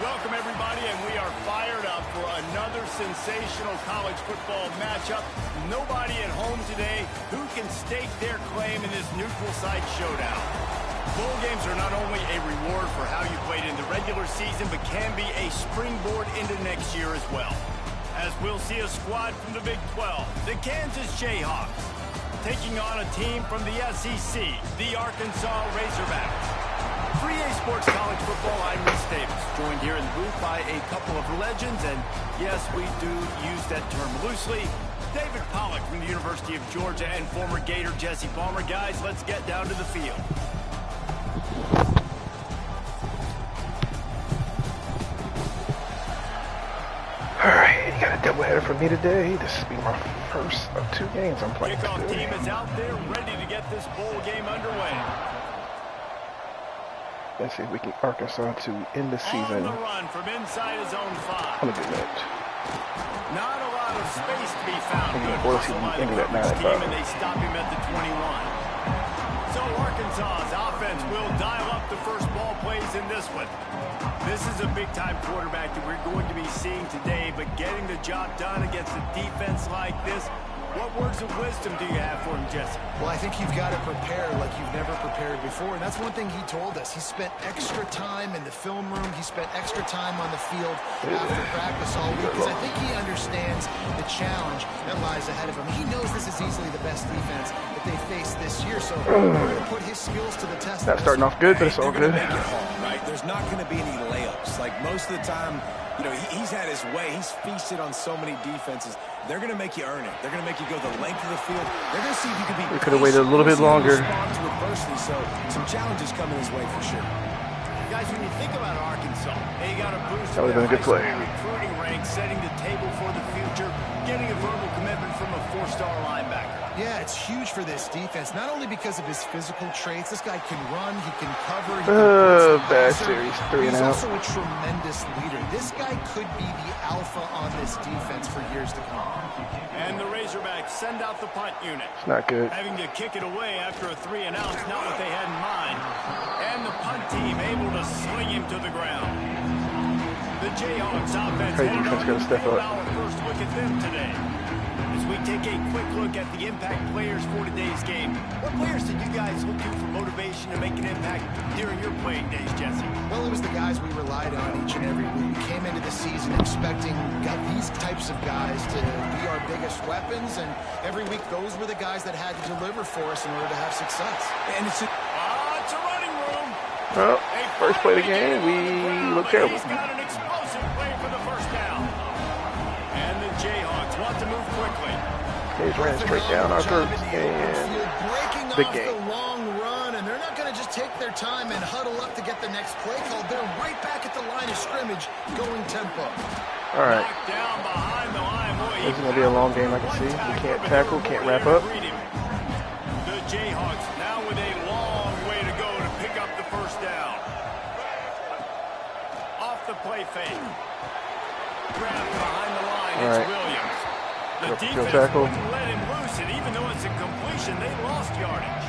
Welcome, everybody, and we are fired up for another sensational college football matchup. Nobody at home today who can stake their claim in this neutral site showdown. Bowl games are not only a reward for how you played in the regular season, but can be a springboard into next year as well. As we'll see a squad from the Big 12, the Kansas Jayhawks, taking on a team from the SEC, the Arkansas Razorbacks. For EA Sports College Football, I'm Reese Davis, joined here in the booth by a couple of legends, and yes, we do use that term loosely. David Pollack from the University of Georgia and former Gator Jesse Palmer. Guys, let's get down to the field. Alright, you got a doubleheader for me today. This will be my first of 2 games I'm playing Kickoff today. team is out there ready to get this bowl game underway. Let's see if we can Arkansas to end the season. On the run from inside his own 5. I'm gonna do that. Not a lot of space to be found. Good Or see hustle by if the we end at coverage team, 9-5. and they stop him at the 21. So Arkansas's offense will dial up the first ball plays in this one. This is a big-time quarterback that we're going to be seeing today, but getting the job done against a defense like this, what words of wisdom do you have for him, Jesse? Well, I think you've got to prepare like you've never prepared before, and that's one thing he told us. He spent extra time in the film room. He spent extra time on the field after practice all week, because I think he understands the challenge that lies ahead of him. He knows this is easily the best defense that they face this year, so we're going to put his skills to the test. Not starting off good, but it's all good. Make it hard, right? There's not going to be any layups. Like most of the time, you know, he's had his way. He's feasted on so many defenses. They're going to make you earn it. They're going to make you go the length of the field. They're going to see if you can be. We could have waited a little bit longer. Respond to adversity, so some challenges coming his way for sure. Guys, when you think about Arkansas, they got a boost. That would have been a good play. Recruiting ranks, setting the table for the future, getting a verbal commitment from a 4-star linebacker. Yeah, it's huge for this defense, not only because of his physical traits. This guy can run, he can cover, he can bad series, 3 and He's out. also a tremendous leader. This guy could be the alpha on this defense for years to come. And the Razorbacks send out the punt unit. It's not good. Having to kick it away after a 3 and out is not what they had in mind. And the punt team able to sling him to the ground. The Jayhawks offense Crazy defense gotta step up. our first look at them today. As we take a quick look at the impact players for today's game, what players did you guys look to for motivation to make an impact during your playing days, Jesse? Well, it was the guys we relied on each and every week. We came into the season expecting these types of guys to be our biggest weapons, and every week those were the guys that had to deliver for us in order to have success. And it's It's a running room. Well, first play of the game, we look terrible. He's got an explosive play for the first down. And the Jayhawks want to move quickly. He's ran straight down our throats, and breaking big off game. the long run, and they're not going to just take their time and huddle up to get the next play called. They're right back at the line of scrimmage, going tempo. All right. Knocked down behind the line. Boy, This is going to be a long game, I can see. We can't tackle, can't wrap up. The Jayhawks now with a long way to go to pick up the first down. Off the play fake. Grabbed behind the line. All It's right. Williams. The Good defense tackle. wouldn't let him loose, and even though it's a completion, they lost yardage.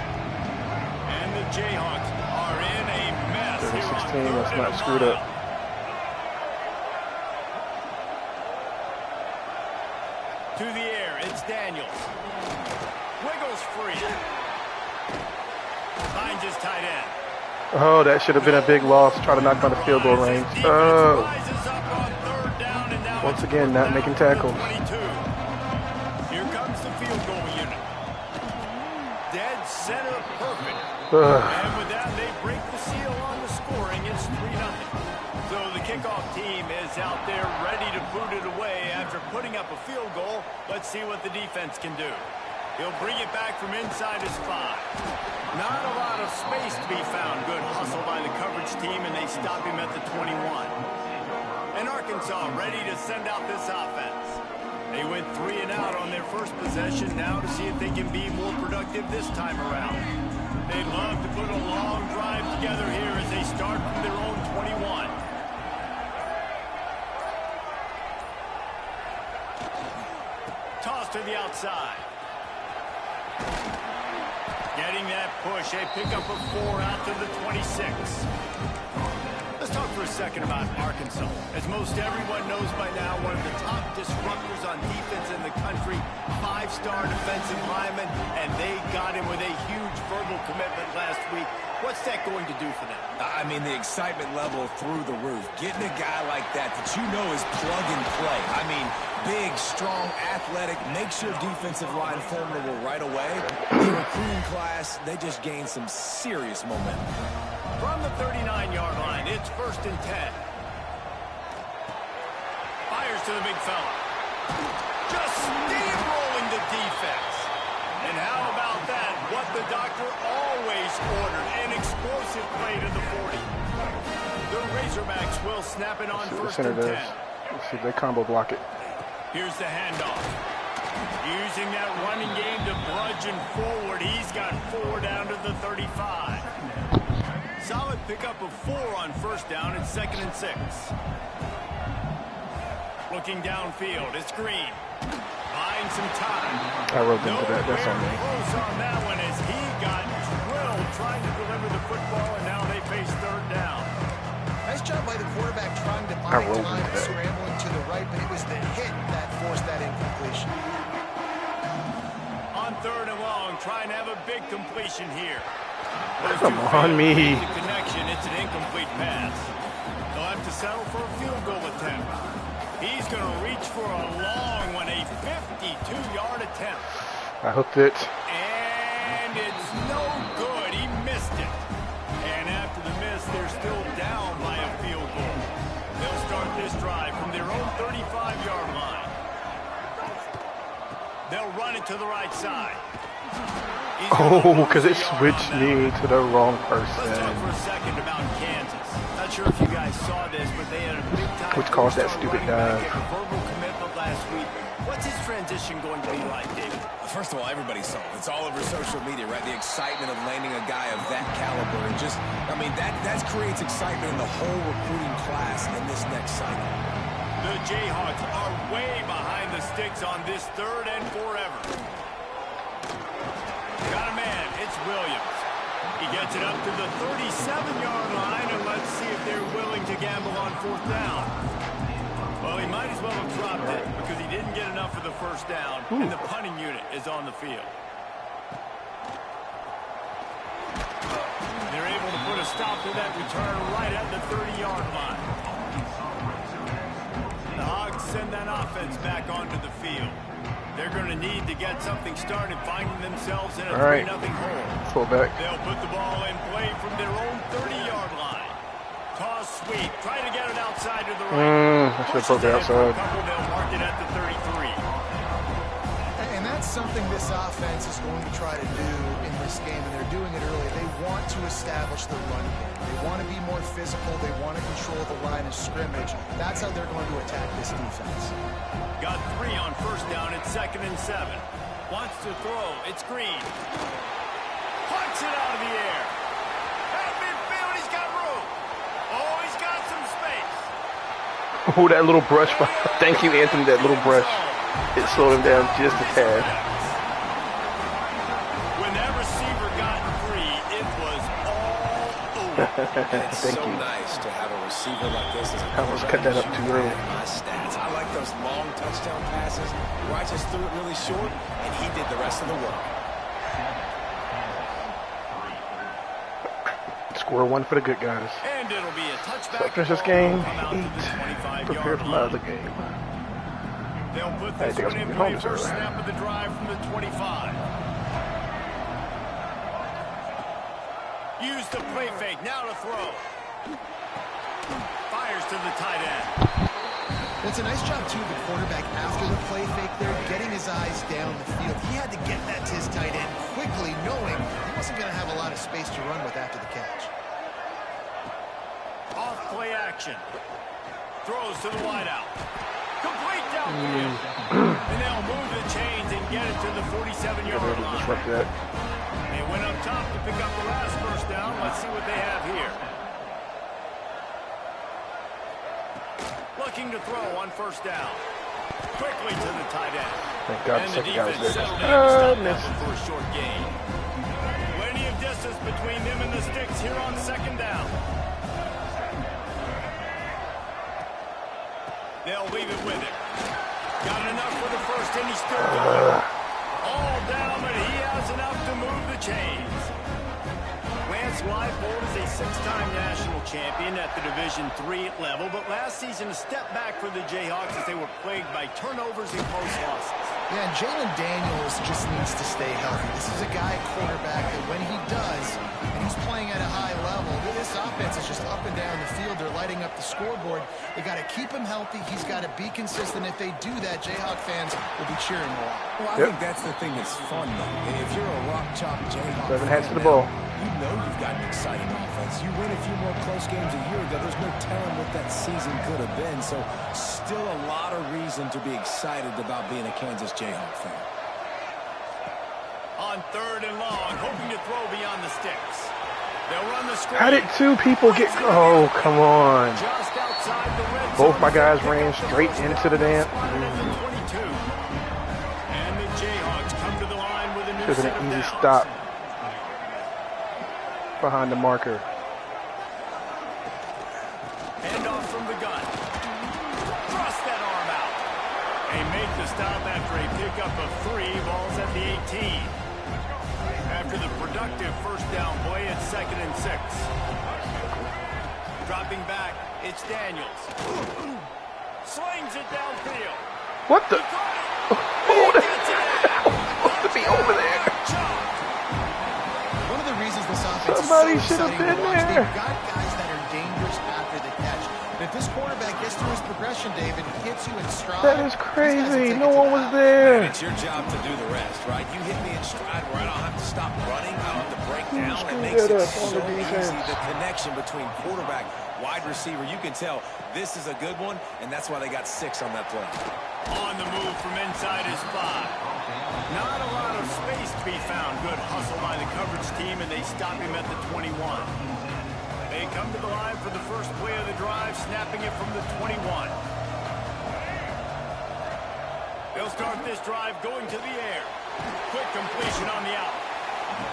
And the Jayhawks are in a mess here on 16, third let's and not a screw it mile. up. To the air, it's Daniels. Wiggles free. Finds his tight end. Oh, that should have been a big loss. Try to knock on the field goal range. Oh, Rises up on third down, and now once it's again, not making tackles. 22. Here comes the field goal unit. Dead center perfect. Ugh. And with that, they break the seal on the scoring. It's 3-0. So the kickoff team is out there ready to boot it away after putting up a field goal. Let's see what the defense can do. He'll bring it back from inside his 5. Not a lot of space to be found. Good hustle by the coverage team, and they stop him at the 21. And Arkansas ready to send out this offense. They went 3 and out on their first possession, now to see if they can be more productive this time around. They'd love to put a long drive together here as they start from their own 21. Toss to the outside. Getting that push, a pickup of 4 out to the 26. The Let's talk for a second about Arkansas. As most everyone knows by now, one of the top disruptors on defense in the country, 5-star defensive lineman, and they got him with a huge verbal commitment last week. What's that going to do for them? I mean, the excitement level through the roof. Getting a guy like that you know is plug and play. I mean, big, strong, athletic, makes your defensive line formidable right away. The recruiting class, they just gained some serious momentum. From the 39-yard line, it's 1st and 10. Fires to the big fella. Just steamrolling the defense. And how about that? What the doctor always ordered, an explosive play to the 40. The Razorbacks will snap it on 1st and 10. Let's see if they combo block it. Here's the handoff. Using that running game to bludgeon forward. He's got 4 down to the 35. Solid pickup of 4 on 1st down. It's 2nd and 6. Looking downfield, it's Green. Buying some time. I wrote into that. That's on me. Close on that one as he got drilled trying to deliver the football, and now they face 3rd down. Nice job by the quarterback trying to buy time, scrambling to the right, but it was the hit that forced that incompletion. On 3rd and long, trying to have a big completion here. Come on, me. The connection, it's an incomplete pass. They'll have to settle for a field goal attempt. He's going to reach for a long one, a 52-yard attempt. I hooked it. And it's no good. He missed it. And after the miss, they're still down by a field goal. They'll start this drive from their own 35-yard line. They'll run it to the right side. Oh, because it switched me to the wrong person. Let's talk for a second about Kansas. Not sure if you guys saw this, but they had a big time. Which caused that stupid dive. Verbal commitment last week. What's his transition going to be like, David? First of all, everybody saw it. It's all over social media, right? The excitement of landing a guy of that caliber. And just, I mean, that creates excitement in the whole recruiting class in this next cycle. The Jayhawks are way behind the sticks on this 3rd and forever. Got a man. It's Williams. He gets it up to the 37-yard line, and let's see if they're willing to gamble on 4th down. Well, he might as well have dropped it because he didn't get enough of the 1st down, and the punting unit is on the field. They're able to put a stop to that return right at the 30-yard line. The Hogs send that offense back onto the field. They're going to need to get something started, finding themselves in a 3-0 hole. Fullback. They'll put the ball in play from their own 30-yard line. Toss sweep, trying to get it outside to the right. I should have put it outside. They'll mark it at the 33. And that's something this offense is going to try to do in this game, and they're doing it early. They want to establish the run game. They want to be more physical. They want to control the line of scrimmage. That's how they're going to attack this defense. Got 3 on 1st down. It's 2nd and 7. Wants to throw. It's Green. Punts it out of the air. At midfield, he's got room. Oh, he's got some space. Oh, that little brush. Thank you, Anthony, that little brush. It slowed him down just a tad. When that receiver got free, it was all over. It's so nice to have a receiver like this. I almost cut that up too early. My stats. I like those long touchdown passes where I just threw it really short, and he did the rest of the work. Score 1 for the good guys. And it'll be a touchback. So I finish this game, Come 8. Prepare for my other game. They'll put I this think I was one in gonna be play home first this early. snap of the drive from the 25. Use the play fake. Now to throw. Fires to the tight end. It's a nice job, too, the quarterback after the play fake there, getting his eyes down the field. He had to get that to his tight end quickly, knowing he wasn't going to have a lot of space to run with after the catch. Off play action. Throws to the wideout. Complete downfield. And they'll move the chains and get it to the 47-yard line. Disrupt that. They went up top to pick up the last 1st down. Let's see what they have here. Looking to throw on 1st down. Quickly to the tight end. Thank God And the the second guy was defense there. settled in to stop that Missed. one for a short gain. Plenty of distance between them and the sticks here on 2nd down. They'll leave it with him. Got enough for the first, and he's still going. All down, but he has enough to move the chains. Lance Leipold is a 6-time national champion at the Division III level, but last season a step back for the Jayhawks as they were plagued by turnovers and close losses. Yeah, and Jalen Daniels just needs to stay healthy. This is a guy at quarterback that when he does, and he's playing at a high level, this offense is just up and down the field. They're lighting up the scoreboard. They got to keep him healthy. He's got to be consistent. If they do that, Jayhawk fans will be cheering a lot. Well, I think that's the thing that's fun, though. If you're a rock chalk Jayhawk 7 hats to the now, ball. you know you've got an exciting offense. You win a few more close games a year ago. There's no telling what that season could have been. So still a lot of reason to be excited about being a Kansas Jayhawk fan. On 3rd and long, hoping to throw beyond the sticks. They'll run the screen. How did 2 people get... Oh, come on. Just outside the red Both zone. my guys ran straight into the damn... And the Jayhawks come to the line with a new This is set an of easy downs. stop behind the marker. Hand off from the gun. Thrust that arm out. They make the stop after a pickup of 3. Ball's at the 18. After the productive first down play, it's 2nd and 6. Dropping back, it's Daniels. Slings it downfield. What the? He gets it. Supposed to be over there. One of the reasons this offense Somebody is so should have exciting to been watch, there. they've got guys that are dangerous after the catch. But if this quarterback gets through his progression, David, hits you in stride. That is crazy. No one was there. It's your job to do the rest, right? You hit me in stride where I don't have to stop running. I don't have to break down. It makes it so easy. The connection between quarterback, wide receiver, you can tell this is a good one, and that's why they got 6 on that play. On the move from inside his 5. Not a lot of space to be found. Good hustle by the coverage team, and they stop him at the 21. They come to the line for the first play of the drive, snapping it from the 21. They'll start this drive going to the air. Quick completion on the out.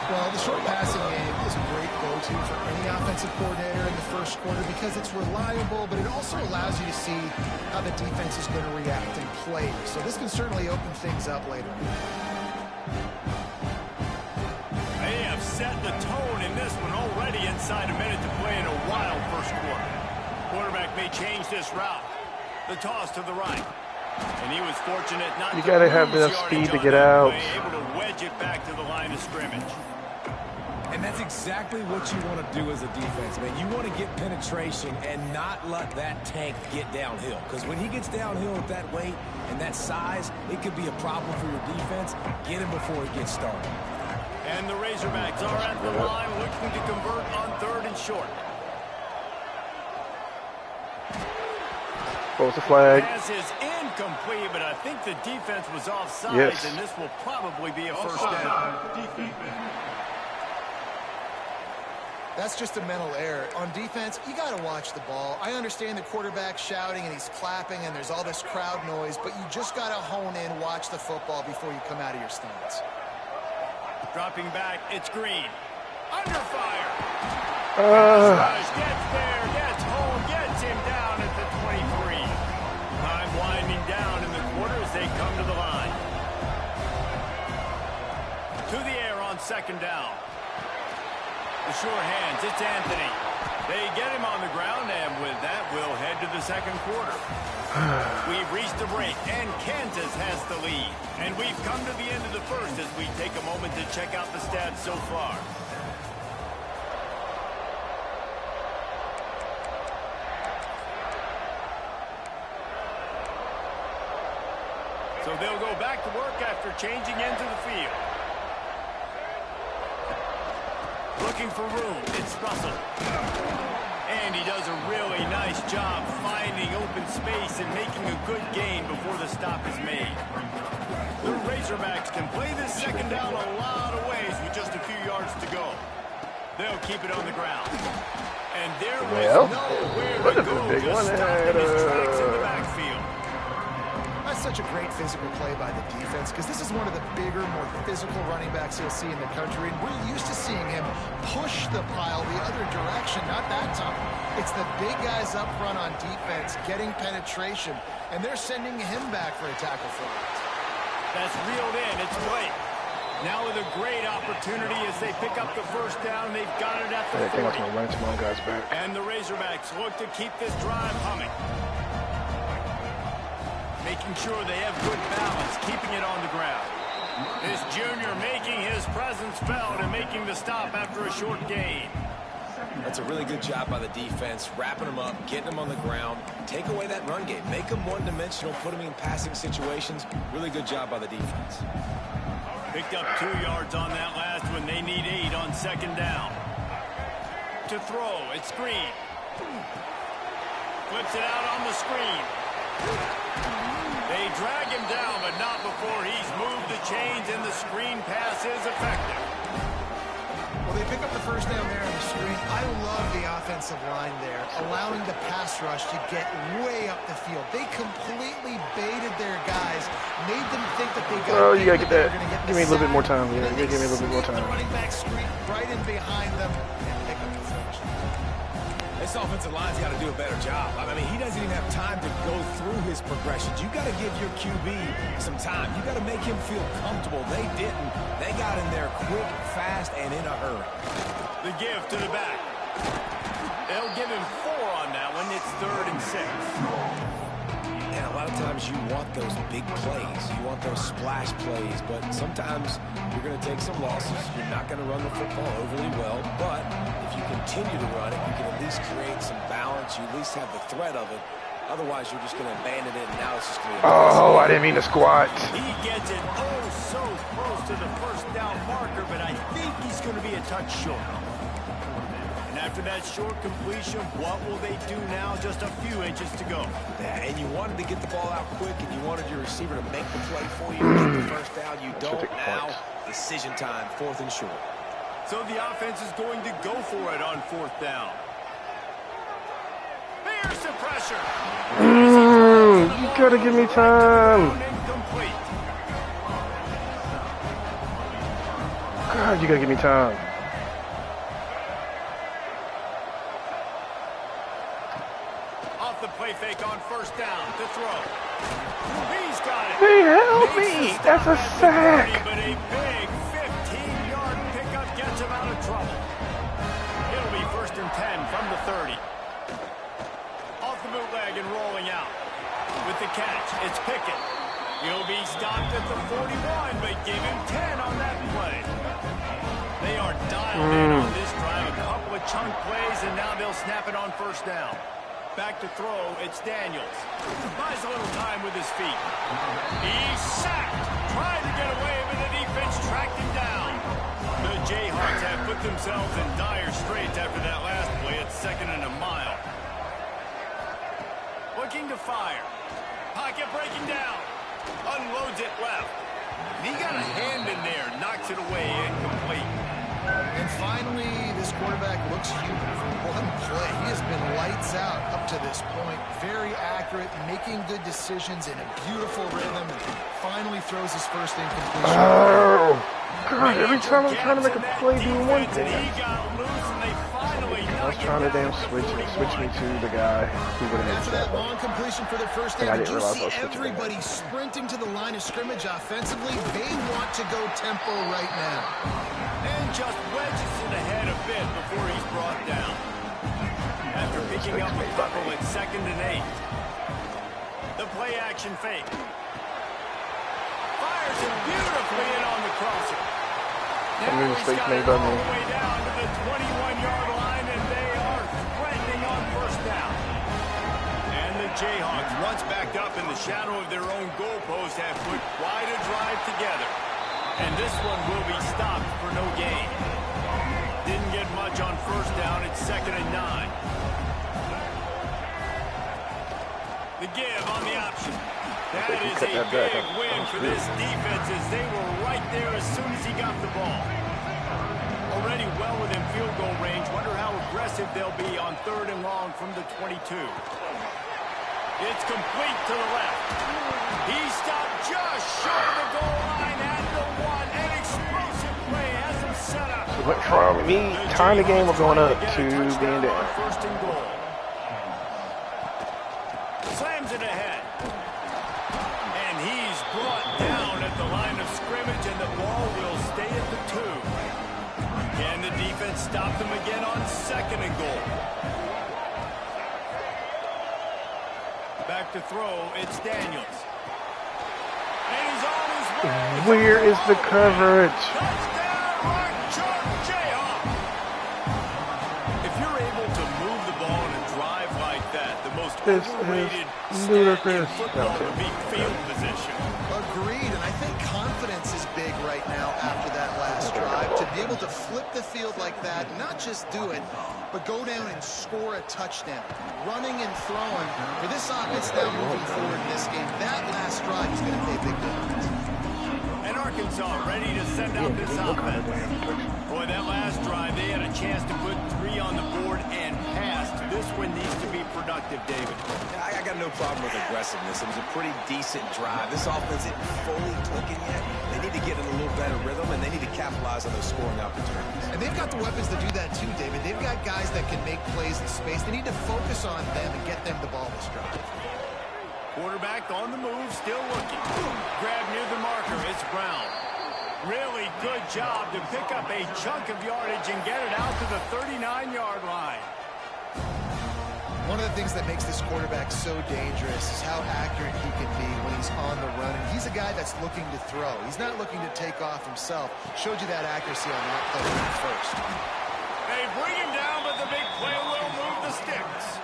Well, the short passing game is a great go-to for any offensive coordinator in the first quarter because it's reliable, but it also allows you to see how the defense is going to react and play. So this can certainly open things up later. They have set the tone in this one already inside a minute to play in a wild first quarter. Quarterback may change this route. The toss to the right. And he was fortunate not to You gotta have lose enough yardage speed to on get that out. play, able to wedge it back to the line of scrimmage. And that's exactly what you want to do as a defense, man. You want to get penetration and not let that tank get downhill. Because when he gets downhill with that weight and that size, it could be a problem for your defense. Get him before he gets started. And the Razorbacks are at the line looking to convert on 3rd and short. Post the flag. Pass is incomplete, but I think the defense was offside, Yes. and this will probably be a first down. That's just a mental error. On defense, you got to watch the ball. I understand the quarterback shouting and he's clapping and there's all this crowd noise, but you just got to hone in, watch the football before you come out of your stance. Dropping back, it's Green. Under fire. Uh, Gets there, gets home, gets him down at the 23. Time winding down in the quarter as they come to the line. To the air on 2nd down. The sure hands, it's Anthony. They get him on the ground, and with that, we'll head to the 2nd quarter. We've reached a break, and Kansas has the lead. And we've come to the end of the first as we take a moment to check out the stats so far. So they'll go back to work after changing into the field. Looking for room, it's Russell. And he does a really nice job finding open space and making a good gain before the stop is made. The Razorbacks can play this 2nd down a lot of ways with just a few yards to go. They'll keep it on the ground. And there was nowhere to go, big just one. stopping his tracks in the backfield. I such a great physical play by the defense because this is one of the bigger, more physical running backs you'll see in the country, and we're used to seeing him push the pile the other direction. Not that time. It's the big guys up front on defense getting penetration, and they're sending him back for a tackle for it. That's reeled in. It's Blake. Now with a great opportunity as they pick up the first down. They've got it at the 40. I think I'm going to run some guys back. And the Razorbacks look to keep this drive humming. Making sure they have good balance, keeping it on the ground. This junior making his presence felt and making the stop after a short gain. That's a really good job by the defense, wrapping them up, getting them on the ground. Take away that run game. Make them one-dimensional, put them in passing situations. Really good job by the defense. Picked up 2 yards on that last one. They need 8 on second down. To throw, it's screen. Flips it out on the screen. They drag him down, but not before he's moved the chains, and the screen pass is effective. Well, they pick up the first down there on the screen. I love the offensive line there, allowing the pass rush to get way up the field. They completely baited their guys, made them think that they got. Oh, you gotta get that. Give me a little bit more time. Yeah, you gotta give me a little bit more time. The running back screen right in behind them and pick up the finish. This offensive line's got to do a better job. I mean, he doesn't even have time to go through his progressions. You got to give your QB some time. You got to make him feel comfortable. They didn't. They got in there quick, fast, and in a hurry. The give to the back. They'll give him 4 on that one. It's 3rd and 6. And a lot of times you want those big plays. You want those splash plays. But sometimes you're going to take some losses. You're not going to run the football overly well. But if you continue to run it, you can at least create some balance. You at least have the threat of it. Otherwise, you're just going to abandon it, and now it's just going to be Oh, I didn't mean to squat. He gets it so close to the first down marker, but I think he's going to be a touch short. And after that short completion, what will they do now? Just a few inches to go. Yeah, and you wanted to get the ball out quick, and you wanted your receiver to make the play for you, get the first down. You don't now. Decision time, 4th and short. So the offense is going to go for it on 4th down. There's the pressure. You gotta give me time. God, you gotta give me time. Off the play fake on first down to throw. He's got it. Hey, help me. That's a sack. But a big 15-yard pickup gets him out of trouble. It'll be 1st and 10 from the 30. Off the bootleg and rolling out. With the catch, it's Pickett. He'll be stopped at the 41, but give him 10 on that play. They are dialed in on this drive. A couple of chunk plays, and now they'll snap it on first down. Back to throw, it's Daniels. Buys a little time with his feet. He's sacked. Trying to get away, but the defense tracked him down. The Jayhawks have put themselves in dire straits after that last play. It's 2nd and a mile. Looking to fire. Pocket breaking down. Unloads it left. He got a hand in there. Knocks it away. Incomplete. And finally, this quarterback looks human for one play. He has been lights out up to this point. Very accurate, making good decisions in a beautiful rhythm, and finally throws his first incompletion. Oh, God, every time I'm trying to make a play, do one thing. He got loose, and they finally I was trying to damn switch me to the guy who would have After had that that. long completion for the first down, I did didn't you realize I see was switching everybody sprinting to the line of scrimmage offensively? They want to go tempo right now. and just wedges it ahead a bit before he's brought down. After picking up a couple, it's 2nd and 8. The play action fake. Fires it beautifully in on the crosser. Now he's got it all the way down to the 21-yard line, and they are threatening on first down. And the Jayhawks, once backed up in the shadow of their own goalpost, have put quite a drive together. And this one will be stopped for no gain. Didn't get much on first down. It's 2nd and 9. The give on the option. That is a big win for this defense as they were right there as soon as he got the ball. Already well within field goal range. Wonder how aggressive they'll be on 3rd and long from the 22. It's complete to the left. He stopped just short of the goal line at the 1. An explosive play has him set up. So went from me tying the game or going up to being down. First and goal. Slams it ahead. And he's brought down at the line of scrimmage, and the ball will stay at the 2. And the defense stopped him again on second and goal. Back to throw, it's Daniels. And he's on his way. Where is the coverage? Touchdown, Archer Jayhawk. If you're able to move the ball in a drive like that, the most overrated stat in football would be field position. Agreed, and I think confidence is big right now after that last drive. To be able to flip the field like that, not just do it, but go down and score a touchdown. Running and throwing. For this offense now moving forward in this game, that last drive is going to pay a big difference. And Arkansas ready to send out this offense. Boy, that last drive, they had a chance to put 3 on the board and passed. This one needs to be productive, David. I got no problem with aggressiveness. It was a pretty decent drive. This offense isn't fully clicking yet. They need to get in a little better rhythm, and they need to capitalize on those scoring opportunities. And they've got the weapons to do that too, David. They've got guys that can make plays in space. They need to focus on them and get them the ball this drive. Quarterback on the move, still looking. Grab near the marker, it's Brown. Really good job to pick up a chunk of yardage and get it out to the 39-yard line. One of the things that makes this quarterback so dangerous is how accurate he can be when he's on the run. And he's a guy that's looking to throw. He's not looking to take off himself. Showed you that accuracy on that play first. They bring him down, but the big play will move the sticks.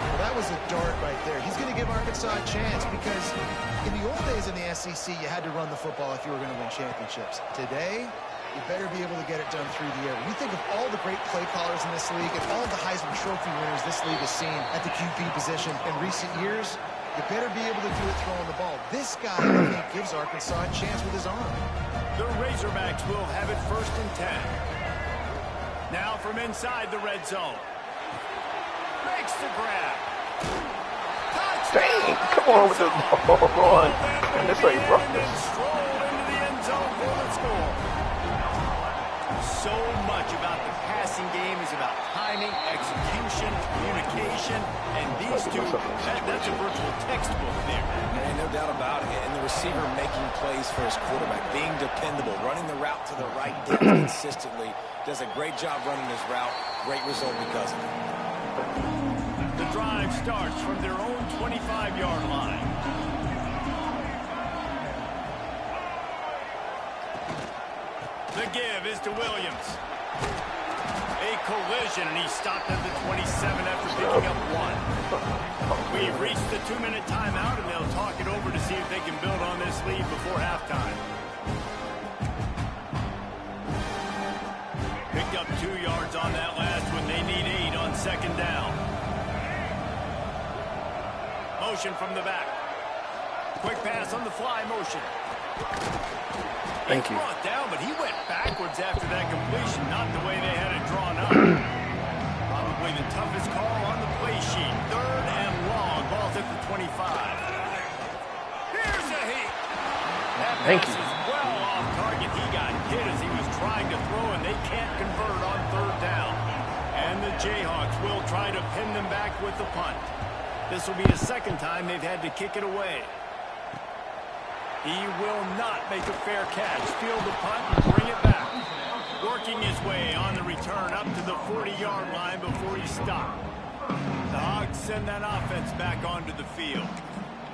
Well, that was a dart right there. He's going to give Arkansas a chance because in the old days in the SEC, you had to run the football if you were going to win championships. Today, you better be able to get it done through the air. When you think of all the great play callers in this league and all the Heisman Trophy winners this league has seen at the QB position in recent years, you better be able to do it throwing the ball. This guy, I think, gives Arkansas a chance with his arm. The Razorbacks will have it 1st and 10. Now from inside the red zone. Makes the grab. Dang, come on with the ball on. And it's like roughness. Stroll into the end zone for the score. So much about the passing game is about timing, execution, communication, and these two, that's a virtual textbook there. And no doubt about it. And the receiver making plays for his quarterback, being dependable, running the route to the right depth consistently, does a great job running his route. Great result because of it. The drive starts from their own 25-yard line. The give is to Williams. A collision, and he stopped at the 27 after picking up 1. We've reached the 2-minute timeout, and they'll talk it over to see if they can build on this lead before halftime. Picked up 2 yards on that last one. They need 8 on second down. Motion from the back. Quick pass on the fly motion. Thank you. Brought down, but he went backwards after that completion, not the way they had it drawn up. Probably the toughest call on the play sheet. 3rd and long. Ball's at the 25. Here's a heat. That pass is well off target. He got hit as he was trying to throw, and they can't convert on 3rd down. And the Jayhawks will try to pin them back with the punt. This will be the 2nd time they've had to kick it away. He will not make a fair catch. Field the punt and bring it back. Working his way on the return up to the 40-yard line before he stopped. The Hogs send that offense back onto the field.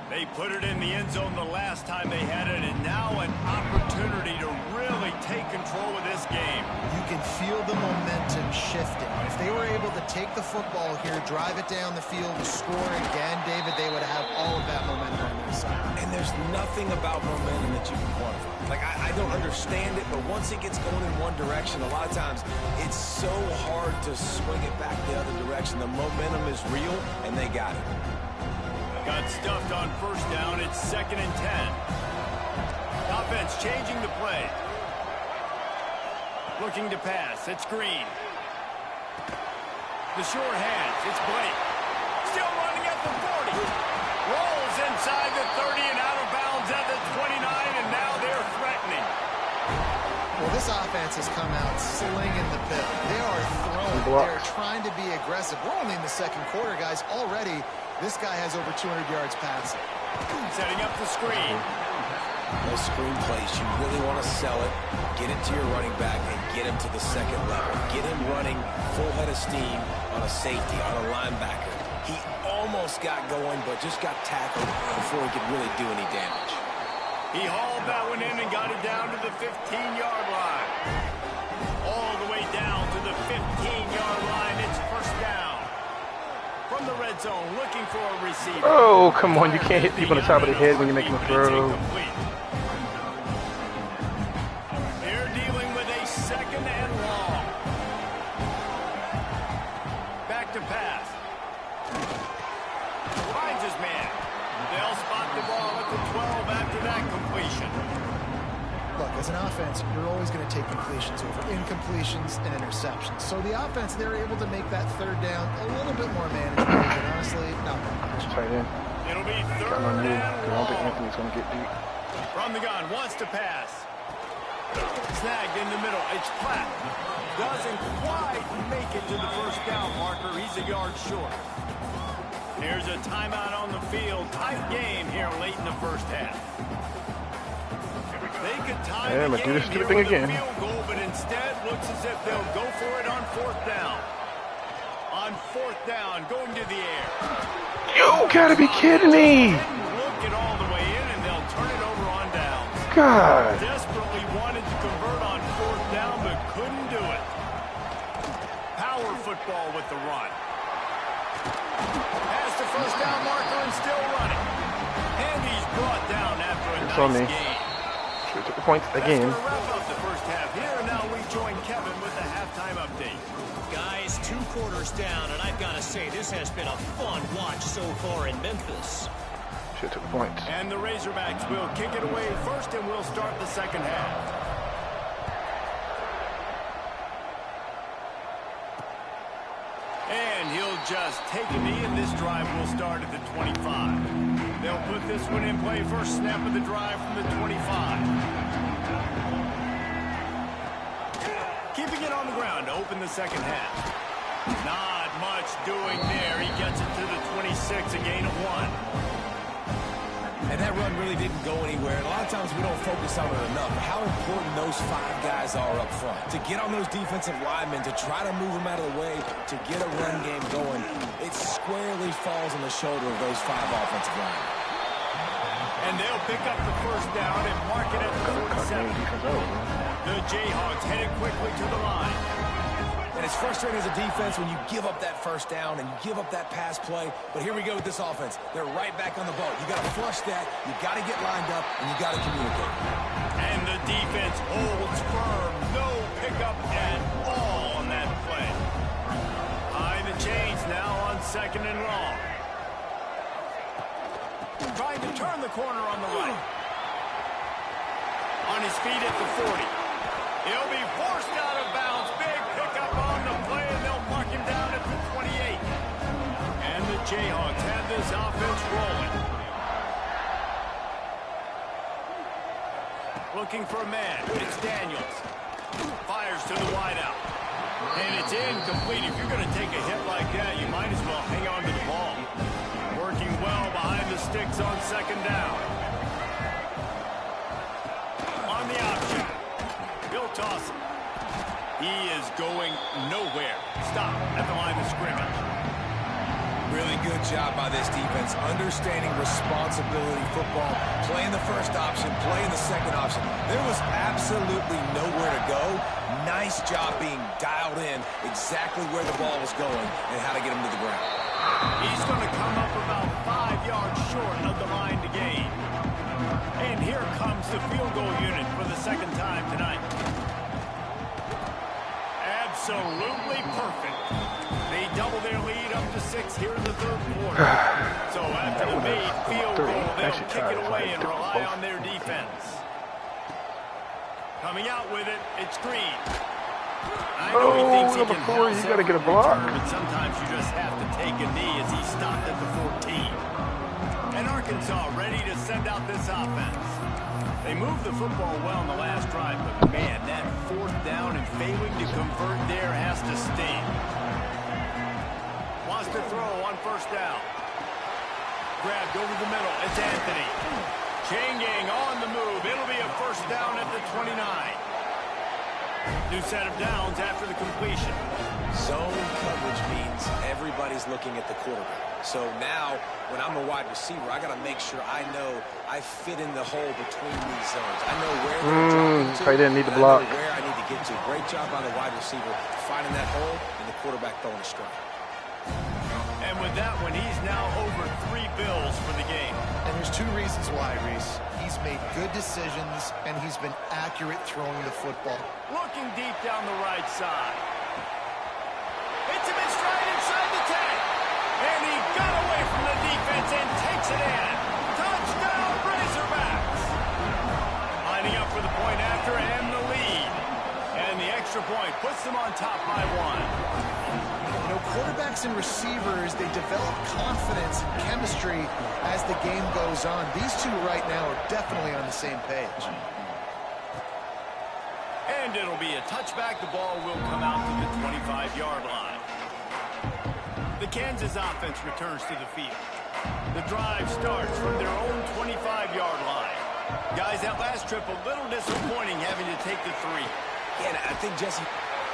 They put it in the end zone the last time they had it, and now an opportunity to really take control of this game. You can feel the momentum shifting. If they were able to take the football here, drive it down the field, and score again, David, they would have all of that momentum on their side. And there's nothing about momentum that you can quantify. Like, I don't understand it, but once it gets going in one direction, a lot of times it's so hard to swing it back the other direction. The momentum is real, and they got it. Got stuffed on 1st down. It's 2nd and 10. Offense changing the play. Looking to pass. It's Green. The short hands. It's Blake. Still running at the 40. Rolls inside the 30 and out of bounds at the 29, and now they're threatening. Well, this offense has come out slinging the pill. They are throwing. They're trying to be aggressive. We're only in the second quarter, guys. Already, this guy has over 200 yards passing. Setting up the screen. Those screen plays, you really want to sell it, get it to your running back, and get him to the second level. Get him running full head of steam on a safety, on a linebacker. He almost got going, but just got tackled before he could really do any damage. He hauled that one in and got it down to the 15-yard line. All the way down to the 15-yard line. It's first down. From the red zone, looking for a receiver. Oh, come on. You can't hit people on the top of the head when you're making a throw. They're dealing with a second and long. Back to pass. Finds his man. They'll spot the ball at the 12 after that completion. Look, as an offense, you're always going to take completions over incompletions and interceptions. So the offense, they're able to make that third down a little bit more manageable, but honestly, not much. Tight end. It'll be third Got on you. and I don't think long. Anthony's going to get deep. From the gun, wants to pass. Snagged in the middle. It's Platt. Doesn't quite make it to the first down marker. He's a yard short. Here's a timeout on the field. Tight game here late in the first half. They could tie Yeah, the but do game this here thing with again. a field goal, but instead looks as if they'll go for it on fourth down. On fourth down, going to the air. You gotta be kidding me! Look it all the way in, and they'll turn it over on downs. God. Desperately wanted to convert on fourth down, but couldn't do it. Power football with the run. Past the first down marker and still running. And he's brought down after a It's on nice me. game. Should have took the points again. That's gonna wrap up the first half here. Now we join Kevin with the halftime update. Guys, 2 quarters down, and I've got to say, this has been a fun watch so far in Memphis. Should have took the points. And the Razorbacks will kick it away first, and we'll start the second half. And he'll just take a knee, and this drive will start at the 25. They'll put this one in play. First snap of the drive from the 25. Keeping it on the ground to open the second half. Not much doing there. He gets it to the 26, a gain of 1. And that run really didn't go anywhere. And a lot of times we don't focus on it enough. How important those 5 guys are up front. To get on those defensive linemen, to try to move them out of the way, to get a run game going, it squarely falls on the shoulder of those 5 offensive linemen. And they'll pick up the first down and mark it at the 47. The Jayhawks headed quickly to the line. And it's frustrating as a defense when you give up that first down and you give up that pass play. But here we go with this offense. They're right back on the boat. You got to flush that. You got to get lined up, and you got to communicate. And the defense holds firm. No pickup at all on that play. High the chains now on second and long. Trying to turn the corner on the right. On his feet at the 40. He'll be forced out of bounds. Big pickup on the play, and they'll mark him down at the 28. And the Jayhawks have this offense rolling. Looking for a man. It's Daniels. Fires to the wideout. And it's incomplete. If you're going to take a hit like that, you might as well hang on to the ball. Working well behind the sticks on second down. On the option. He'll toss it. He is going nowhere. Stop at the line of scrimmage. Really good job by this defense, understanding responsibility football, playing the first option, playing the second option. There was absolutely nowhere to go. Nice job being dialed in exactly where the ball was going and how to get him to the ground. He's going to come up about 5 yards short of the line to gain. And here comes the field goal unit for the second time tonight. Absolutely perfect. They double their lead up to 6 here in the third quarter. So after the made field goal, they'll kick it away and rely on their defense. Coming out with it, it's Green. I know he thinks he can before you got to get a block. But sometimes you just have to take a knee as he stopped at the 14. Arkansas ready to send out this offense. They moved the football well in the last drive, but man, that fourth down and failing to convert there has to sting. Wants to throw on first down. Grabbed over the middle. It's Anthony. Chain gang on the move. It'll be a first down at the 29. New set of downs after the completion. Zone coverage means everybody's looking at the quarterback. So now, when I'm a wide receiver, I got to make sure I know I fit in the hole between these zones. I know where they're dropping to. I didn't need to block. I know where I need to get to. Great job on the wide receiver finding that hole and the quarterback throwing a strike. And with that one, he's now over 3 bills for the game. And there's 2 reasons why, Reese. He's made good decisions, and he's been accurate throwing the football. Looking deep down the right side. Hits him in stride inside the 10. And he got away from the defense and takes it in. Touchdown, Razorbacks. Lining up for the point after and the lead. And the extra point puts them on top by 1. You know, quarterbacks and receivers, they develop confidence and chemistry as the game goes on. These two right now are definitely on the same page. And it'll be a touchback. The ball will come out to the 25-yard line. The Kansas offense returns to the field. The drive starts from their own 25-yard line. Guys, that last trip a little disappointing having to take the 3. Yeah, I think Jesse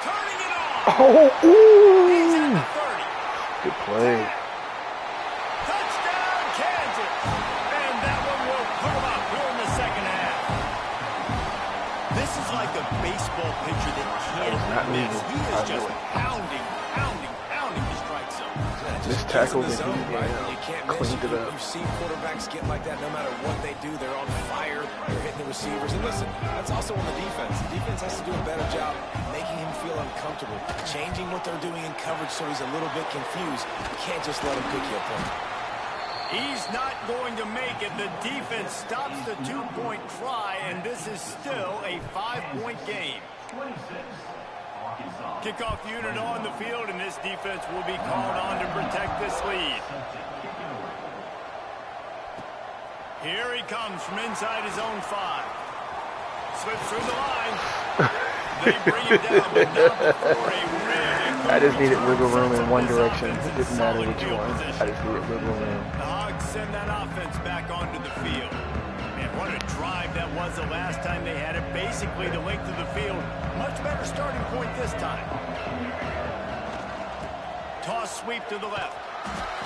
turning it on. Oh, He's at the 30. good play. Touchdown, Kansas. And that one will put him up here in the second half. This is like a baseball pitcher that can't miss. He is just pounding the strike zone. This tackle that zone, he right? You can't miss. cleaned it up. You've seen quarterbacks get like that no matter what they do. They're on fire. They're hitting the receivers. And listen, that's also on the defense. The defense has to do a better job making him feel uncomfortable, changing what they're doing in coverage so he's a little bit confused. You can't just let him pick you apart. He's not going to make it. The defense stops the 2-point try, and this is still a 5-point game. Kickoff unit on the field, and this defense will be called on to protect this lead. Here he comes from inside his own 5. Slips through the line. They bring him down, but not before a really I just needed wiggle room in one direction. It didn't matter which one. I just needed wiggle room. The Hogs send that offense back onto the field. And what a drive that was the last time they had it. Basically the length of the field. Much better starting point this time. Toss sweep to the left.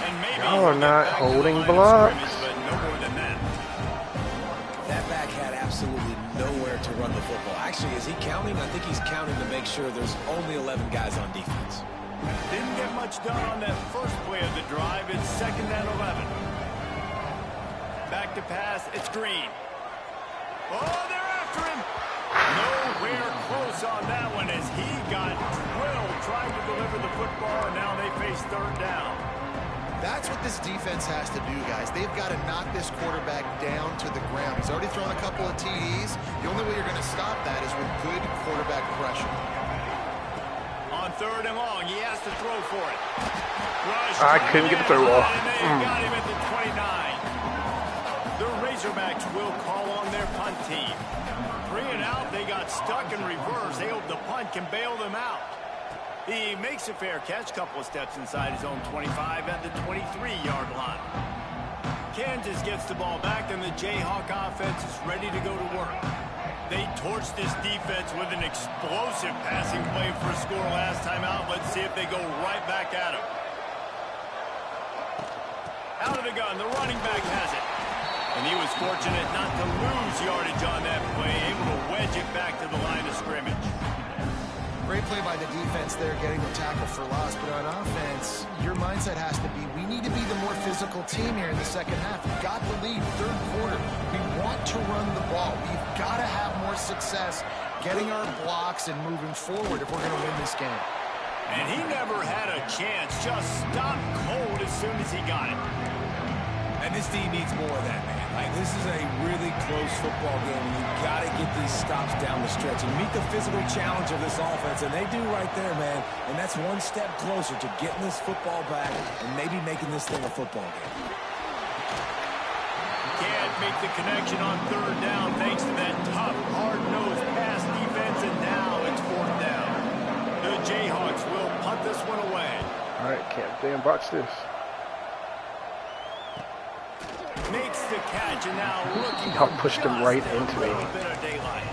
And maybe Y'all are not holding blocks. But no more than that. That back had absolutely nowhere to run the football. Actually, is he counting? I think he's counting to make sure there's only 11 guys on defense. Didn't get much done on that first play of the drive. It's 2nd and 11. Back to pass. It's Green. Oh, they're after him. Nowhere close on that one as he got drilled trying to deliver the football, and now they face 3rd down. That's what this defense has to do, guys. They've got to knock this quarterback down to the ground. He's already thrown a couple of TDs. The only way you're going to stop that is with good quarterback pressure. On 3rd and long, he has to throw for it. Rush I couldn't get the throw off. And they got him at the 29. The Razorbacks will call on their punt team. 3 and out, they got stuck in reverse. They hope the punt can bail them out. He makes a fair catch, couple of steps inside his own 25 at the 23-yard line. Kansas gets the ball back, and the Jayhawk offense is ready to go to work. They torched this defense with an explosive passing play for a score last time out. Let's see if they go right back at him. Out of the gun, the running back has it. And he was fortunate not to lose yardage on that play, able to wedge it back to the line of scrimmage. Great play by the defense there, getting the tackle for loss. But on offense, your mindset has to be, we need to be the more physical team here in the second half. We've got the lead, 3rd quarter. We want to run the ball. We've got to have more success getting our blocks and moving forward if we're going to win this game. And he never had a chance, just stopped cold as soon as he got it. And this team needs more of that, man. Like, this is a really close football game, and you've got to get these stops down the stretch and meet the physical challenge of this offense, and they do right there, man. And that's one step closer to getting this football back and maybe making this thing a football game. can't make the connection on third down thanks to that tough, hard-nosed pass defense, and now it's fourth down. The Jayhawks will punt this one away. All right, can't damn box this. Makes the catch, and now looking Y'all pushed him right into a it. little bit of daylight.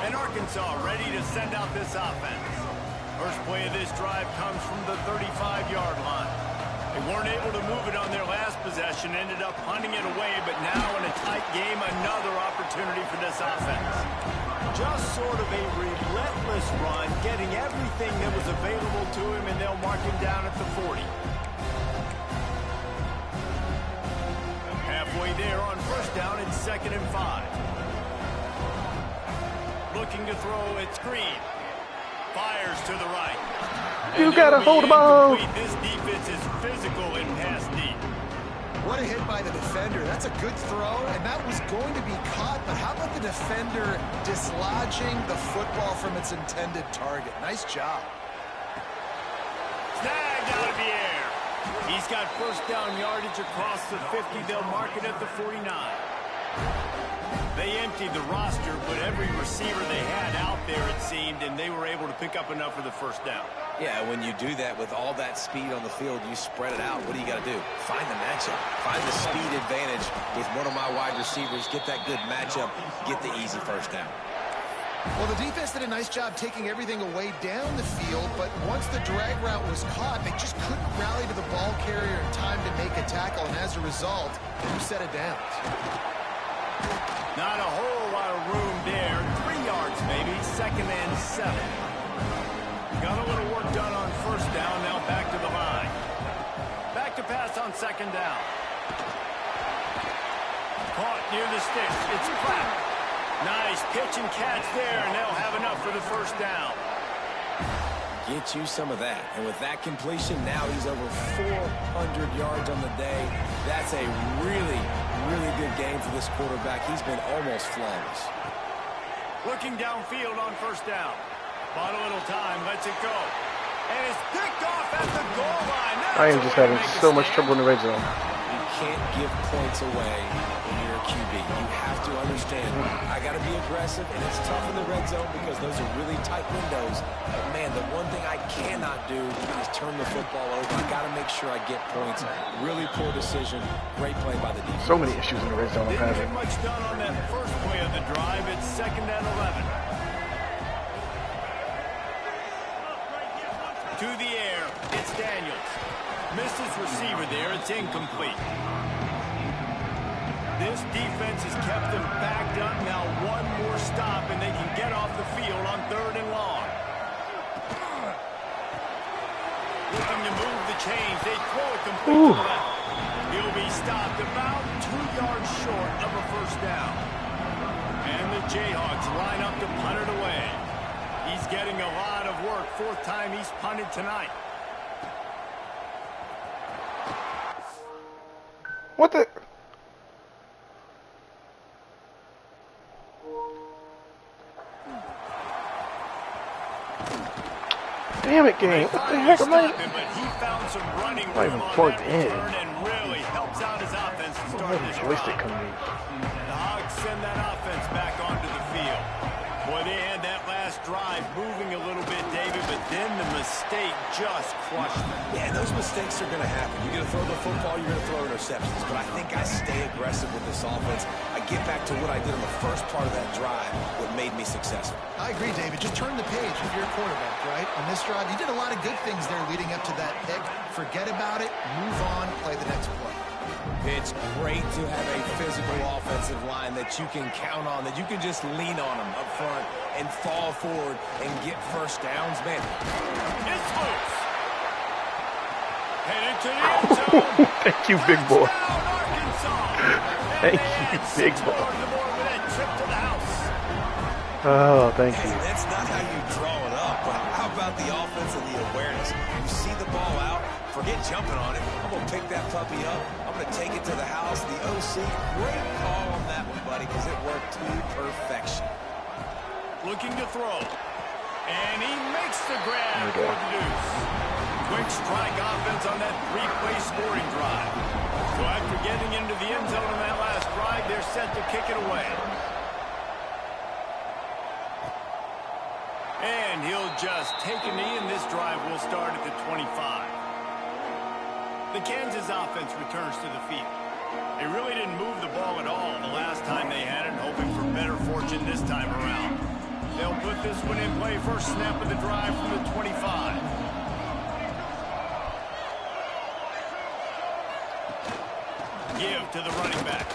And Arkansas ready to send out this offense. First play of this drive comes from the 35-yard line. They weren't able to move it on their last possession, ended up punting it away, but now in a tight game, another opportunity for this offense. Just sort of a relentless run, getting everything that was available to him, and they'll mark him down at the 40. Halfway there on first down, it's 2nd and 5. Looking to throw it screen. Fires to the right. You gotta hold the ball. This defense is physical in pass deep. What a hit by the defender. That's a good throw, and that was going to be caught, but how about the defender dislodging the football from its intended target? Nice job. Snagged out of the air. He's got first down yardage across the 50. They'll mark it at the 49. They emptied the roster, but every receiver they had out there, it seemed, and they were able to pick up enough for the first down. Yeah, when you do that with all that speed on the field, you spread it out. What do you got to do? Find the matchup. Find the speed advantage with one of my wide receivers. Get that good matchup. Get the easy first down. Well, the defense did a nice job taking everything away down the field, but once the drag route was caught, they just couldn't rally to the ball carrier in time to make a tackle, and as a result, 2 set of downs. Not a whole lot of room there. 3 yards maybe. 2nd and 7. Got a little work done on first down. Now back to the line. Back to pass on 2nd down. Caught near the sticks. It's Clapp. Nice pitch and catch there, and they'll have enough for the first down. Get you some of that. And with that completion, now he's over 400 yards on the day. That's a really, really good game for this quarterback. He's been almost flawless. Looking downfield on first down. Bought a little time, lets it go. And it's picked off at the goal line. I am just having so much trouble in the red zone. You can't give points away when you're a QB. You have to understand, I got to be aggressive, and it's tough in the red zone because those are really tight windows. But, man, the one thing I cannot do is turn the football over. I got to make sure I get points. Really poor decision. Great play by the defense. So many issues in the red zone I'm Didn't having. get much done on that first play of the drive. It's 2nd and 11. To the air, it's Daniels. Misses receiver there, it's incomplete. This defense has kept them backed up. Now one more stop, and they can get off the field on 3rd and long. Looking to move the chains. They throw it complete to the left. He'll be stopped about 2 yards short of a first down. And the Jayhawks line up to punt it away. He's getting a lot of work. 4th time he's punted tonight. What the? Damn it, game. What the heck am I? He found some running Not even plugged in. and really helps out his offense to start this Joystick drive. coming in. The Hogs send that offense back onto the field. Boy, they had that last drive moving a little bit, David, but then the mistake just crushed them. Yeah, those mistakes are going to happen. You're going to throw the football, you're going to throw interceptions. But I think I stay aggressive with this offense. I get back to what I did in the first part of that drive, what made me successful. I agree, David. Just turn the page if you're a quarterback, right? On this drive, you did a lot of good things there leading up to that pick. Forget about it, move on, play the next play. It's great to have a physical offensive line that you can count on, that you can just lean on them up front and fall forward and get first downs. Man, It's loose. Headed to the end zone. Thank you, big boy. Touchdown, Arkansas. Thank And you, they add big 6 boy. yards more with that trip to the house. Oh, thank you. that's not how you draw it up, but how about the offense and the awareness? You see the ball out, forget jumping on it. I'm going to pick that puppy up. I'm going to take it to the house. The OC, great call on that one, buddy, because it worked to perfection. Looking to throw. And he makes the grab for the deuce. Quick strike offense on that 3-play scoring drive. Well, after getting into the end zone on that last drive, they're set to kick it away. And he'll just take a knee, and this drive will start at the 25. The Kansas offense returns to the field. They really didn't move the ball at all the last time they had it, hoping for better fortune this time around. They'll put this one in play, first snap of the drive from the 25. Give to the running back.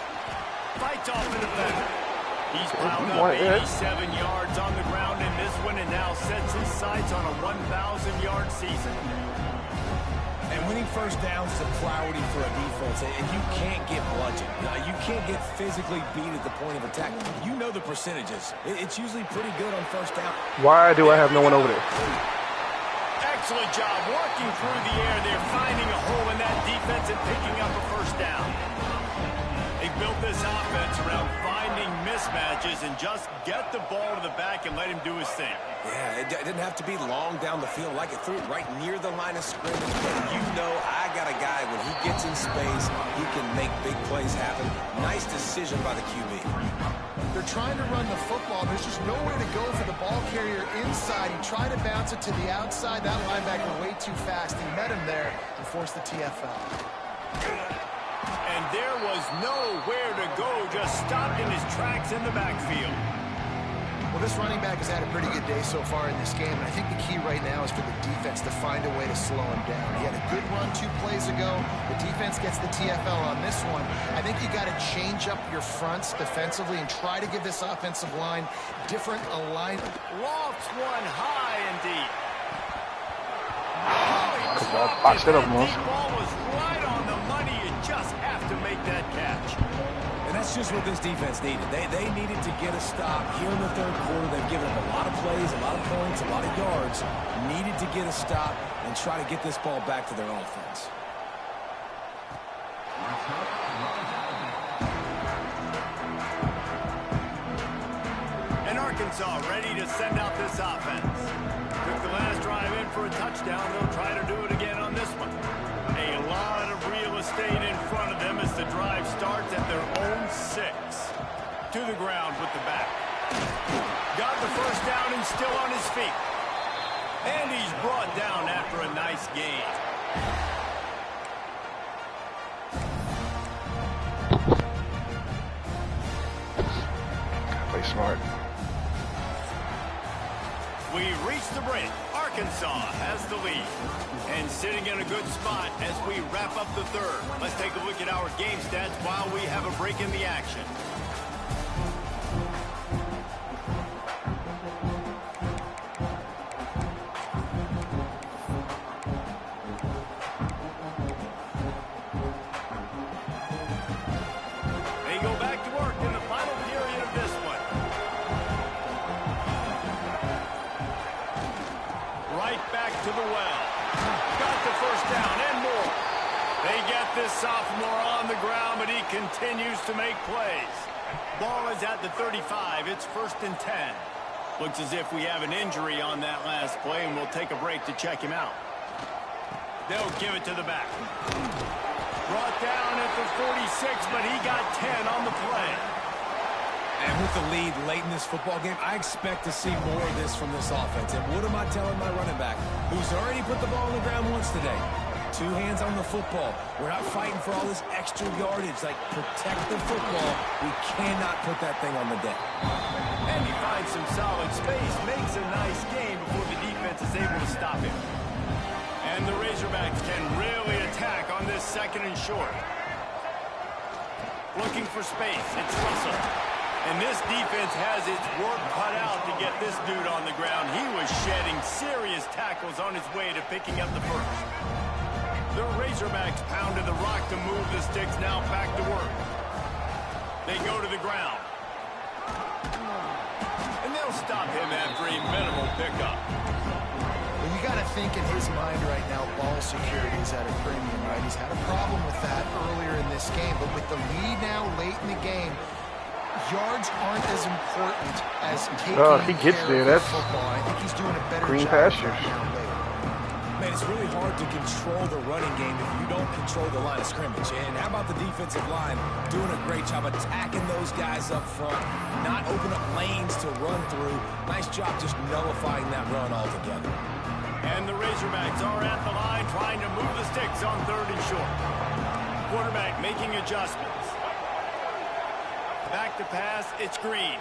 Fights off the defender. He's piled up 87 yards on the ground in this one and now sets his sights on a 1,000-yard season. And winning first downs is a priority for a defense, and you can't get bludgeoned. You can't get physically beat at the point of attack. You know the percentages. It's usually pretty good on first down. Why do I have no one over there? Excellent job working through the air. They're finding a hole in that defense and picking up a first down. They built this offense around finding mismatches and just get the ball to the back and let him do his thing. Yeah, it didn't have to be long down the field. Like it threw it right near the line of scrimmage. But you know I got a guy, when he gets in space, he can make big plays happen. Nice decision by the QB. They're trying to run the football. There's just nowhere to go for the ball carrier inside. He tried to bounce it to the outside. That linebacker way too fast. He met him there and forced the TFL. And there was nowhere to go, just stopped in his tracks in the backfield. Well, this running back has had a pretty good day so far in this game, and I think the key right now is for the defense to find a way to slow him down. He had a good run 2 plays ago. The defense gets the TFL on this one. I think you got to change up your fronts defensively and try to give this offensive line different alignment. Lofts one high and deep. Boxed it up, Moss. The ball was right on the money. You just have to make that catch. And that's just what this defense needed. They needed to get a stop here in the third quarter. They've given up a lot of plays, a lot of points, a lot of yards. Needed to get a stop and try to get this ball back to their offense. And Arkansas ready to send out this offense. Took the last drive in for a touchdown. They'll try to do it again on this one. A lot of real estate in front of them as the drive starts at their own 6. To the ground with the back. Got the first down and still on his feet. And he's brought down after a nice gain. Play smart. We've reached the break. Arkansas has the lead. And sitting in a good spot as we wrap up the third. Let's take a look at our game stats while we have a break in the action. They go back to work in the final period of this one. Right back to the well. Got the first down and more. They get this sophomore on the ground, but he continues to make plays. Ball is at the 35. It's 1st and 10. Looks as if we have an injury on that last play, and we'll take a break to check him out. They'll give it to the back. Brought down at the 46, but he got 10 on the play. And with the lead late in this football game, I expect to see more of this from this offense. And what am I telling my running back, who's already put the ball on the ground once today? 2 hands on the football. We're not fighting for all this extra yardage. Like, protect the football. We cannot put that thing on the deck. And he finds some solid space, makes a nice gain before the defense is able to stop him. And the Razorbacks can really attack on this 2nd and short. Looking for space. It's Russell. And this defense has its work cut out to get this dude on the ground. He was shedding serious tackles on his way to picking up the first. The Razorbacks pounded the rock to move the sticks, now back to work. They go to the ground. And they'll stop him after a minimal pickup. Well, you got to think in his mind right now, ball security is at a premium, right? He's had a problem with that earlier in this game, but with the lead now late in the game, yards aren't as important as taking he gets care there. of That's football. I think he's doing a better green job pastures. now late. Man, it's really hard to control the running game if you don't control the line of scrimmage. And how about the defensive line doing a great job attacking those guys up front, not open up lanes to run through. Nice job just nullifying that run altogether. And the Razorbacks are at the line trying to move the sticks on 3rd and short. Quarterback making adjustments. Back to pass, it's Green.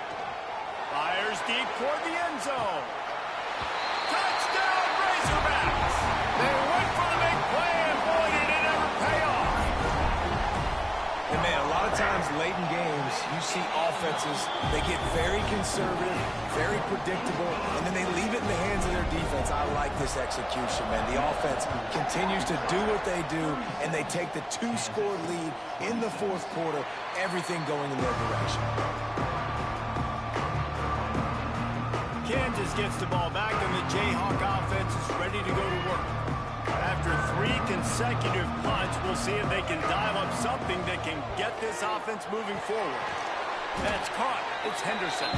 Fires deep toward the end zone. Touchdown, Razorbacks! They went for the big play, and boy, did it ever pay off. And man, a lot of times late in games, you see offenses, they get very conservative, very predictable, and then they leave it in the hands of their defense. I like this execution, man. The offense continues to do what they do, and they take the 2-score lead in the 4th quarter, everything going in their direction. Kansas gets the ball back, and the Jayhawk offense is ready to go to work. After 3 consecutive punts, we'll see if they can dial up something that can get this offense moving forward. That's caught. It's Henderson.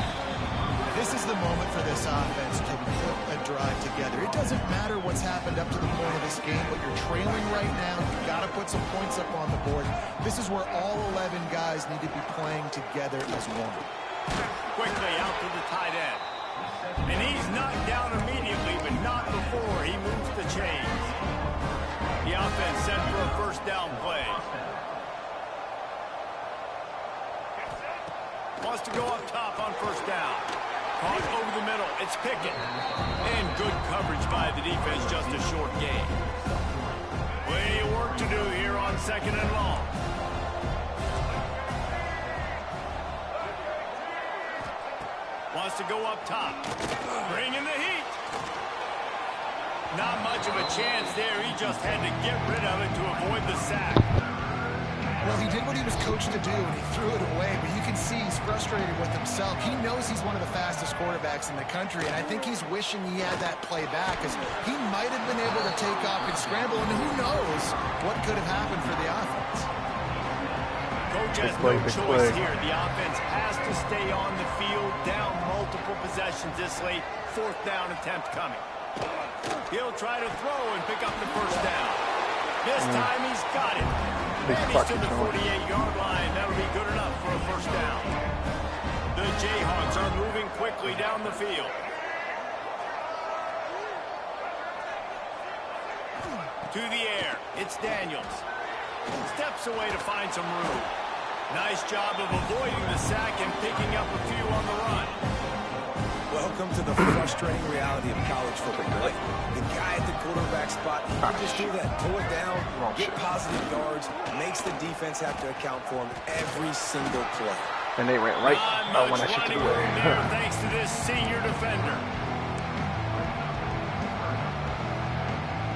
This is the moment for this offense to put a drive together. It doesn't matter what's happened up to the point of this game, but you're trailing right now. You've got to put some points up on the board. This is where all 11 guys need to be playing together as one. Quickly out to the tight end. And he's knocked down immediately, but not before he moves the chains. The offense set for a 1st down play. Wants to go up top on 1st down. Caught over the middle. It's Pickett. And good coverage by the defense, just a short gain. Plenty of work to do here on 2nd and long. Wants to go up top. Bringing the heat. Not much of a chance there. He just had to get rid of it to avoid the sack. Well, he did what he was coached to do, and he threw it away, but you can see he's frustrated with himself. He knows he's one of the fastest quarterbacks in the country, and I think he's wishing he had that play back, because he might have been able to take off and scramble, and who knows what could have happened for the offense. Coach has no choice here. The offense has to stay on the field, down multiple possessions this late. 4th down attempt coming. He'll try to throw and pick up the 1st down. This time he's got it. And he's to the 48-yard line. That'll be good enough for a 1st down. The Jayhawks are moving quickly down the field. To the air. It's Daniels. Steps away to find some room. Nice job of avoiding the sack and picking up a few on the run. Welcome to the frustrating reality of college football. Like, the guy at the quarterback spot, he can just do that. Pull it down, get positive yards, makes the defense have to account for him every single play. And they went right when I shifted away. Thanks to this senior defender.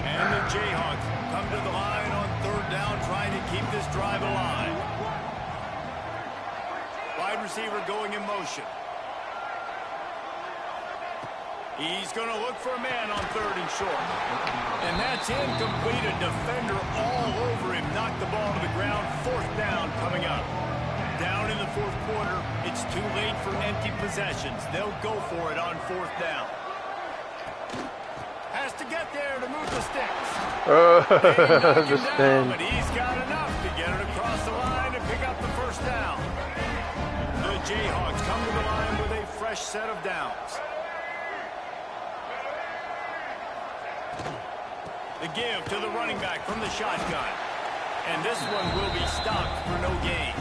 And the Jayhawks come to the line on 3rd down, trying to keep this drive alive. Wide receiver going in motion. He's going to look for a man on 3rd and short. And that's incomplete. A defender all over him. Knocked the ball to the ground. 4th down coming up. Down in the 4th quarter. It's too late for empty possessions. They'll go for it on 4th down. Has to get there to move the sticks. The spin. But he's got enough to get it across the line and pick up the 1st down. The Jayhawks come to the line with a fresh set of downs. The give to the running back from the shotgun. And this one will be stopped for no gain.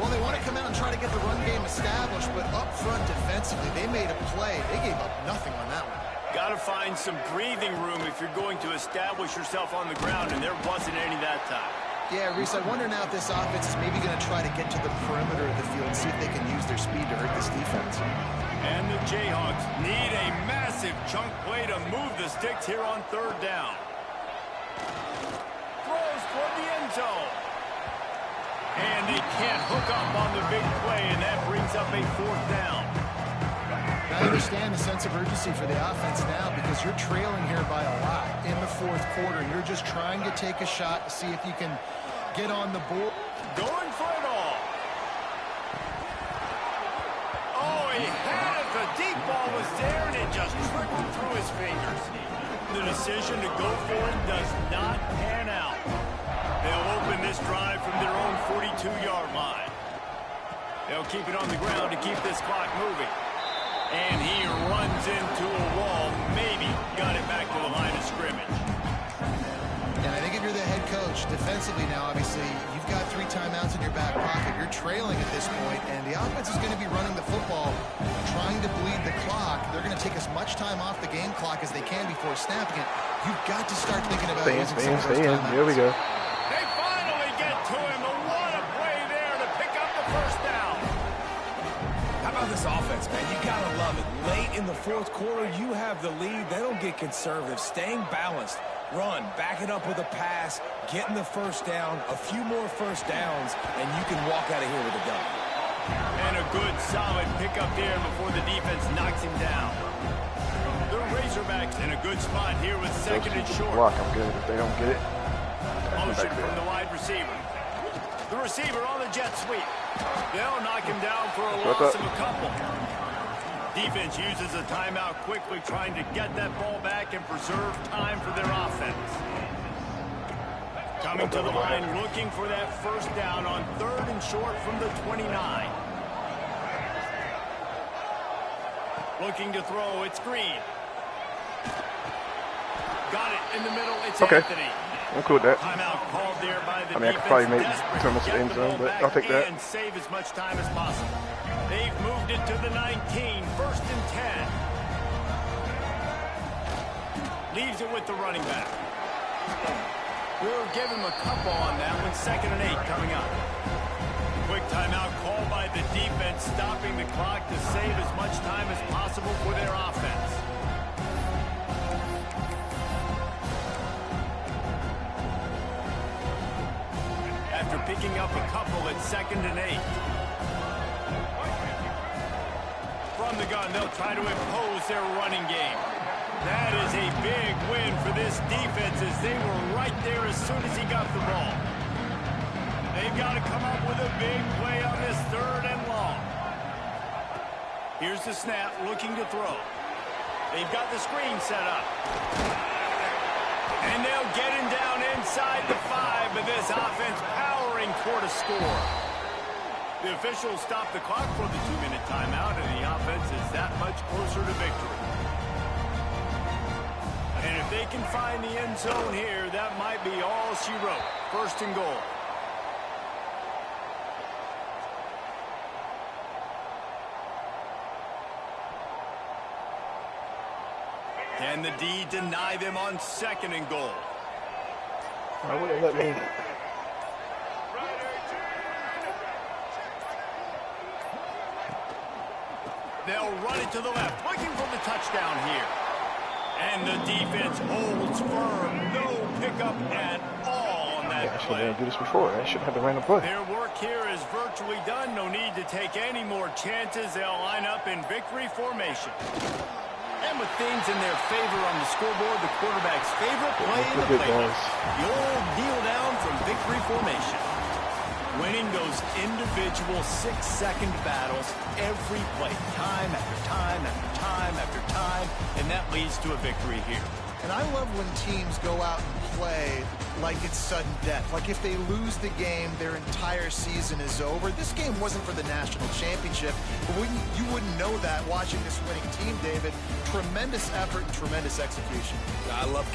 Well, they want to come out and try to get the run game established, but up front defensively, they made a play. They gave up nothing on that one. Got to find some breathing room if you're going to establish yourself on the ground, and there wasn't any that time. Yeah, Reese, I wonder now if this offense is maybe going to try to get to the perimeter of the field and see if they can use their speed to hurt this defense. And the Jayhawks need a massive chunk play to move the sticks here on 3rd down. Throws toward the end zone. And they can't hook up on the big play, and that brings up a 4th down. I understand the sense of urgency for the offense now because you're trailing here by a lot in the 4th quarter. You're just trying to take a shot to see if you can get on the board. Going for it all. Oh, he had it. The deep ball was there, and it just trickled through his fingers. The decision to go for it does not pan out. They'll open this drive from their own 42-yard line. They'll keep it on the ground to keep this clock moving. And he runs into a wall. Maybe got it back to the line of scrimmage. And I think if you're the head coach, defensively now, obviously, you've got 3 timeouts in your back pocket. You're trailing at this point, and the offense is going to be running the football, trying to bleed the clock. They're going to take as much time off the game clock as they can before snapping it. You've got to start thinking about using some of those timeouts. There we go. They finally get to him. What a play there to pick up the first down. How about this offense, man? You got to love it. Late in the fourth quarter, you have the lead. They don't get conservative. Staying balanced. Run, back it up with a pass, getting the first down, a few more first downs, and you can walk out of here with a dub. And a good, solid pickup there before the defense knocks him down. The Razorbacks in a good spot here with second and short. Block, I'm good. If they don't get it, Motion from the wide receiver. The receiver on the jet sweep. They'll knock him down for a loss of a couple. Defense uses a timeout quickly, trying to get that ball back and preserve time for their offense. Coming to the line, looking for that first down on 3rd and short from the 29. Looking to throw, it's Green. Got it in the middle, it's Anthony. I'm cool with that. Timeout called there by the I mean, I could probably make so much end zone, but I'll take that. And save as much time as possible. They've moved it to the 19, 1st and 10. Leaves it with the running back. We'll give him a couple on that one. 2nd and 8 coming up. Quick timeout called by the defense, stopping the clock to save as much time as possible for their offense. After picking up a couple at 2nd and 8. From the gun, they'll try to impose their running game. That is a big win for this defense as they were right there as soon as he got the ball. They've got to come up with a big play on this 3rd and long. Here's the snap, looking to throw. They've got the screen set up. And they'll get him down inside the 5, but this offense powering toward a score. The officials stop the clock for the 2-minute timeout, and the offense is that much closer to victory. And if they can find the end zone here, that might be all she wrote. 1st and goal. Can the D deny them on 2nd and goal? Why wouldn't let me? They'll run it to the left, looking for the touchdown here. And the defense holds firm. No pickup at all on that play. I should have done this before. I shouldn't have to run the play. Their work here is virtually done. No need to take any more chances. They'll line up in victory formation. And with things in their favor on the scoreboard, the quarterback's favorite play in the playbook. The old kneel down from victory formation. Winning those individual 6-second battles every play, time after time after time after time, and that leads to a victory here. And I love when teams go out and play like it's sudden death. Like if they lose the game, their entire season is over. This game wasn't for the national championship, but you wouldn't know that watching this winning team, David. Tremendous effort and tremendous execution. I love